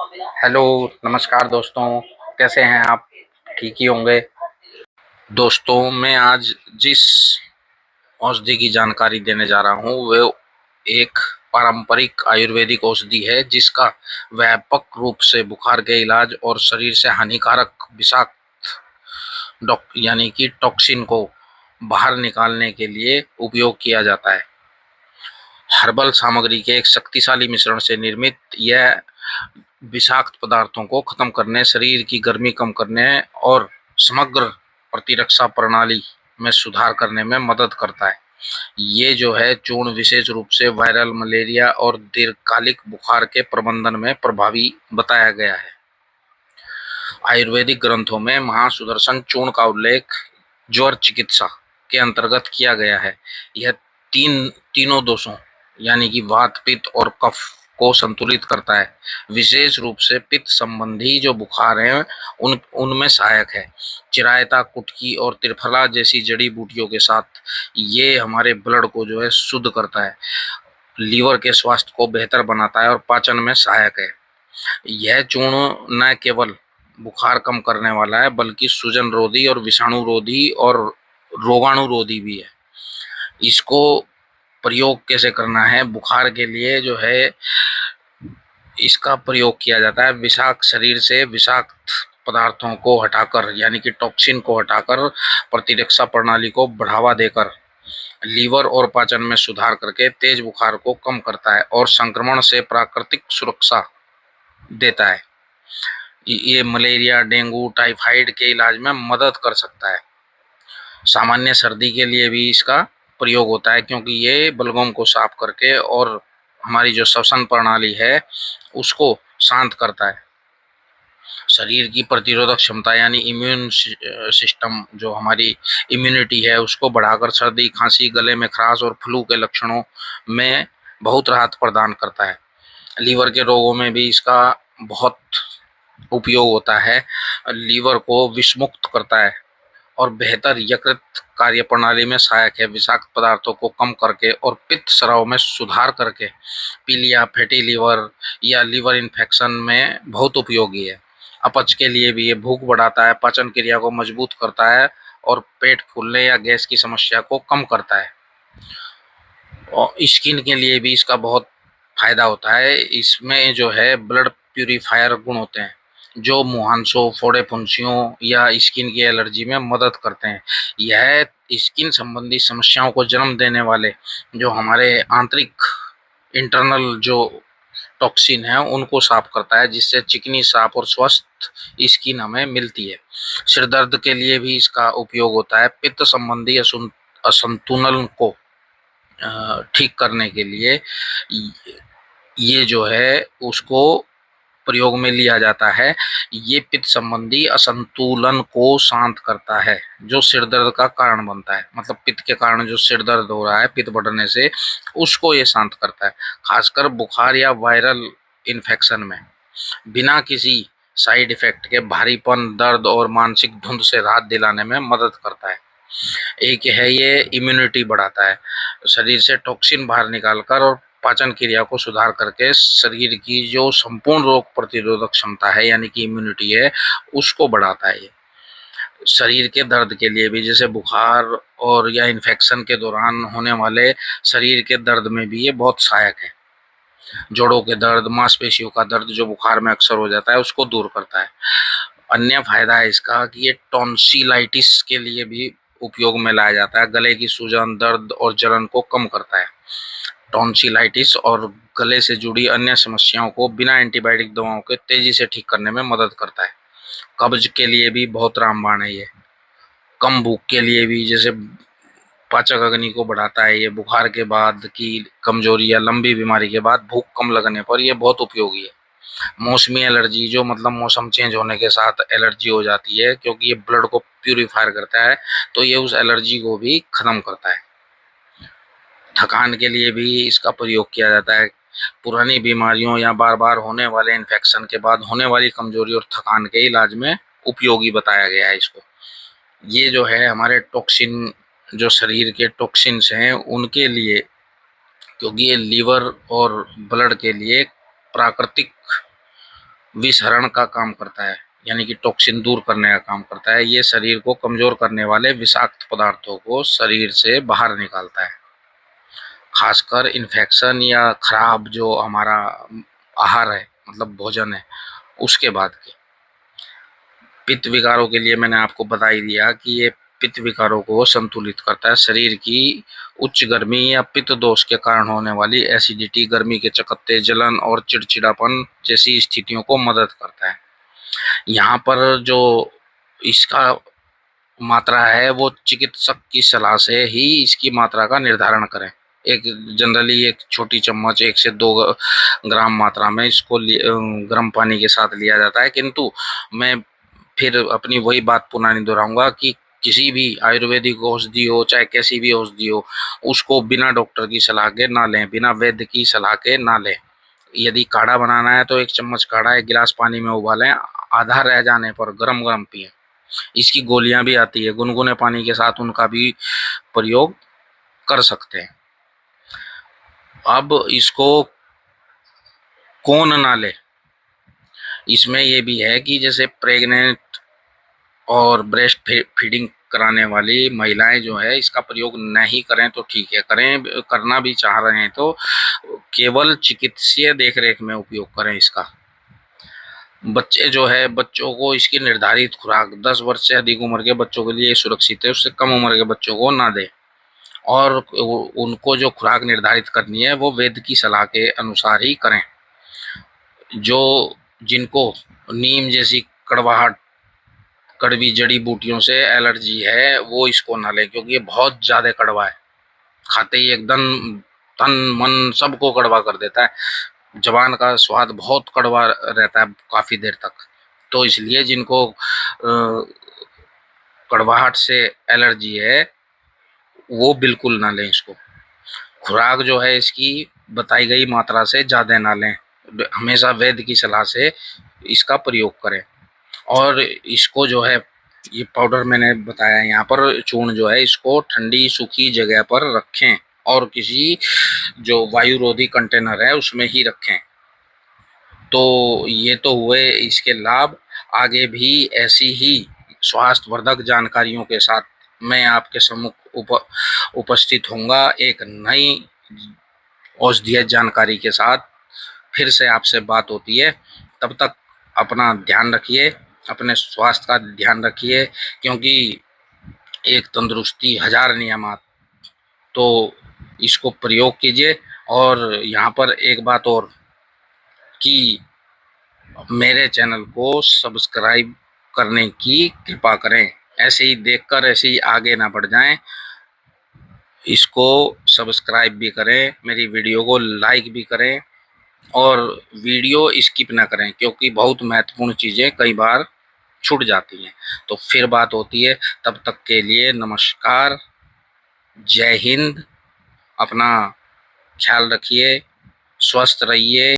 Hello, नमस्कार दोस्तों। कैसे हैं आप? ठीक ही होंगे। दोस्तों, मैं आज जिस औषधि की जानकारी देने जा रहा हूँ वो एक पारंपरिक आयुर्वेदिक औषधि है जिसका व्यापक रूप से बुखार के इलाज और शरीर से हानिकारक विषाक्त यानी कि टॉक्सिन को बाहर निकालने के लिए उपयोग किया जाता है। हर्बल सामग्री के एक शक्तिशाली मिश्रण से निर्मित यह विषाक्त पदार्थों को खत्म करने, शरीर की गर्मी कम करने और समग्र प्रतिरक्षा प्रणाली में सुधार करने में मदद करता है। ये जो है चूर्ण विशेष रूप से वायरल, मलेरिया और दीर्घकालिक बुखार के प्रबंधन में प्रभावी बताया गया है। आयुर्वेदिक ग्रंथों में महासुदर्शन चूर्ण का उल्लेख ज्वर चिकित्सा के अंतर्गत किया गया है। यह तीनों दोषों यानी कि वात, पित्त और कफ को संतुलित करता है। विशेष रूप से पित्त संबंधी जो बुखार हैं उनमें सहायक है। चिरायता, कुटकी और त्रिफला जैसी जड़ी बूटियों के साथ ये हमारे ब्लड को जो है शुद्ध करता है, लीवर के स्वास्थ्य को बेहतर बनाता है और पाचन में सहायक है। यह चूर्ण न केवल बुखार कम करने वाला है बल्कि सूजन रोधी और विषाणु रोधी और रोगाणुरोधी भी है। इसको प्रयोग कैसे करना है? बुखार के लिए जो है इसका प्रयोग किया जाता है विषाक्त शरीर से विषाक्त पदार्थों को हटाकर यानी कि टॉक्सिन को हटाकर प्रतिरक्षा प्रणाली को बढ़ावा देकर लीवर और पाचन में सुधार करके तेज बुखार को कम करता है और संक्रमण से प्राकृतिक सुरक्षा देता है। ये मलेरिया, डेंगू, टाइफाइड के इलाज में मदद कर सकता है। सामान्य सर्दी के लिए भी इसका प्रयोग होता है क्योंकि ये बलगम को साफ करके और हमारी जो श्वसन प्रणाली है उसको शांत करता है। शरीर की प्रतिरोधक क्षमता यानी इम्यून सिस्टम, जो हमारी इम्यूनिटी है, उसको बढ़ाकर सर्दी, खांसी, गले में खराश और फ्लू के लक्षणों में बहुत राहत प्रदान करता है। लीवर के रोगों में भी इसका बहुत उपयोग होता है। लीवर को विषमुक्त करता है और बेहतर यकृत कार्य प्रणाली में सहायक है। विषाक्त पदार्थों को कम करके और पित्त स्राव में सुधार करके पीलिया, फैटी लीवर या लीवर इन्फेक्शन में बहुत उपयोगी है। अपच के लिए भी ये भूख बढ़ाता है, पाचन क्रिया को मजबूत करता है और पेट फूलने या गैस की समस्या को कम करता है। और स्किन के लिए भी इसका बहुत फायदा होता है। इसमें जो है ब्लड प्यूरिफायर गुण होते हैं जो मुहांसों, फोड़े, फुंसियों या स्किन की एलर्जी में मदद करते हैं। यह स्किन संबंधी समस्याओं को जन्म देने वाले जो हमारे आंतरिक इंटरनल जो टॉक्सिन है उनको साफ करता है, जिससे चिकनी, साफ और स्वस्थ स्किन हमें मिलती है। सिर दर्द के लिए भी इसका उपयोग होता है। पित्त संबंधी असंतुलन को ठीक करने के लिए ये जो है उसको प्रयोग में लिया जाता है। ये पित्त संबंधी असंतुलन को शांत करता है जो सिर दर्द का कारण बनता है। मतलब पित्त के कारण जो सिर दर्द हो रहा है पित्त बढ़ने से, उसको ये शांत करता है। खासकर बुखार या वायरल इन्फेक्शन में बिना किसी साइड इफेक्ट के भारीपन, दर्द और मानसिक धुंध से राहत दिलाने में मदद करता है। एक है ये इम्यूनिटी बढ़ाता है, शरीर से टॉक्सिन बाहर निकालकर और पाचन क्रिया को सुधार करके शरीर की जो संपूर्ण रोग प्रतिरोधक क्षमता है यानी कि इम्यूनिटी है उसको बढ़ाता है। ये शरीर के दर्द के लिए भी, जैसे बुखार और या इन्फेक्शन के दौरान होने वाले शरीर के दर्द में भी ये बहुत सहायक है। जोड़ों के दर्द, मांसपेशियों का दर्द जो बुखार में अक्सर हो जाता है उसको दूर करता है। अन्य फायदा है इसका कि ये टॉन्सिलाइटिस के लिए भी उपयोग में लाया जाता है। गले की सूजन, दर्द और जलन को कम करता है। टॉन्सिलाइटिस और गले से जुड़ी अन्य समस्याओं को बिना एंटीबायोटिक दवाओं के तेजी से ठीक करने में मदद करता है। कब्ज के लिए भी बहुत रामबाण है ये। कम भूख के लिए भी, जैसे पाचक अग्नि को बढ़ाता है ये। बुखार के बाद की कमजोरी या लंबी बीमारी के बाद भूख कम लगने पर ये बहुत उपयोगी है। मौसमी एलर्जी, जो मतलब मौसम चेंज होने के साथ एलर्जी हो जाती है, क्योंकि ये ब्लड को प्यूरिफायर करता है तो ये उस एलर्जी को भी खत्म करता है। थकान के लिए भी इसका प्रयोग किया जाता है। पुरानी बीमारियों या बार बार होने वाले इन्फेक्शन के बाद होने वाली कमजोरी और थकान के इलाज में उपयोगी बताया गया है इसको। ये जो है हमारे टॉक्सिन, जो शरीर के टॉक्सिन्स हैं उनके लिए, क्योंकि ये लीवर और ब्लड के लिए प्राकृतिक विषहरण का काम करता है, यानी कि टॉक्सिन दूर करने का काम करता है। ये शरीर को कमजोर करने वाले विषाक्त पदार्थों को शरीर से बाहर निकालता है, खासकर इन्फेक्शन या खराब जो हमारा आहार है, मतलब भोजन है, उसके बाद के पित्त विकारों के लिए मैंने आपको बता ही दिया कि ये पित्त विकारों को संतुलित करता है। शरीर की उच्च गर्मी या पित्त दोष के कारण होने वाली एसिडिटी, गर्मी के चकत्ते, जलन और चिड़चिड़ापन जैसी स्थितियों को मदद करता है। यहाँ पर जो इसका मात्रा है वो चिकित्सक की सलाह से ही इसकी मात्रा का निर्धारण करें। एक जनरली एक छोटी चम्मच 1 से 2 ग्राम मात्रा में इसको गर्म पानी के साथ लिया जाता है। किंतु मैं फिर अपनी वही बात पुनः दोहराऊंगा कि किसी भी आयुर्वेदिक औषधि हो, चाहे कैसी भी औषधि हो, उसको बिना डॉक्टर की सलाह के ना लें, बिना वैद्य की सलाह के ना लें। यदि काढ़ा बनाना है तो 1 चम्मच काढ़ा 1 गिलास पानी में उबालें, आधा रह जाने पर गरम गरम पिएं। इसकी गोलियां भी आती है, गुनगुने पानी के साथ उनका भी प्रयोग कर सकते हैं। अब इसको कौन ना ले, इसमें ये भी है कि जैसे प्रेग्नेंट और ब्रेस्ट फीडिंग कराने वाली महिलाएं जो है इसका प्रयोग नहीं करें तो ठीक है, करें करना भी चाह रहे हैं तो केवल चिकित्सीय देखरेख में उपयोग करें इसका। बच्चे जो है, बच्चों को इसकी निर्धारित खुराक 10 वर्ष से अधिक उम्र के बच्चों के लिए सुरक्षित है, उससे कम उम्र के बच्चों को ना दें। और उनको जो खुराक निर्धारित करनी है वो वैद्य की सलाह के अनुसार ही करें। जो जिनको नीम जैसी कड़वाहट, कड़वी जड़ी बूटियों से एलर्जी है वो इसको ना लें, क्योंकि ये बहुत ज़्यादा कड़वा है। खाते ही एकदम तन मन सबको कड़वा कर देता है। जबान का स्वाद बहुत कड़वा रहता है काफ़ी देर तक। तो इसलिए जिनको कड़वाहट से एलर्जी है वो बिल्कुल ना लें इसको। खुराक जो है इसकी बताई गई मात्रा से ज़्यादा ना लें, हमेशा वैद्य की सलाह से इसका प्रयोग करें। और इसको जो है, ये पाउडर मैंने बताया यहाँ पर, चूर्ण जो है इसको ठंडी सूखी जगह पर रखें और किसी जो वायुरोधी कंटेनर है उसमें ही रखें। तो ये तो हुए इसके लाभ। आगे भी ऐसी ही स्वास्थ्यवर्धक जानकारियों के साथ मैं आपके सम्मुख उपस्थित होऊंगा एक नई औषधीय जानकारी के साथ। फिर से आपसे बात होती है, तब तक अपना ध्यान रखिए, अपने स्वास्थ्य का ध्यान रखिए, क्योंकि एक तंदुरुस्ती 1000 नियामत। तो इसको प्रयोग कीजिए। और यहाँ पर एक बात और कि मेरे चैनल को सब्सक्राइब करने की कृपा करें, ऐसे ही देखकर ऐसे ही आगे ना बढ़ जाएं। इसको सब्सक्राइब भी करें, मेरी वीडियो को लाइक भी करें और वीडियो स्किप ना करें, क्योंकि बहुत महत्वपूर्ण चीज़ें कई बार छूट जाती हैं। तो फिर बात होती है, तब तक के लिए नमस्कार, जय हिंद। अपना ख्याल रखिए, स्वस्थ रहिए।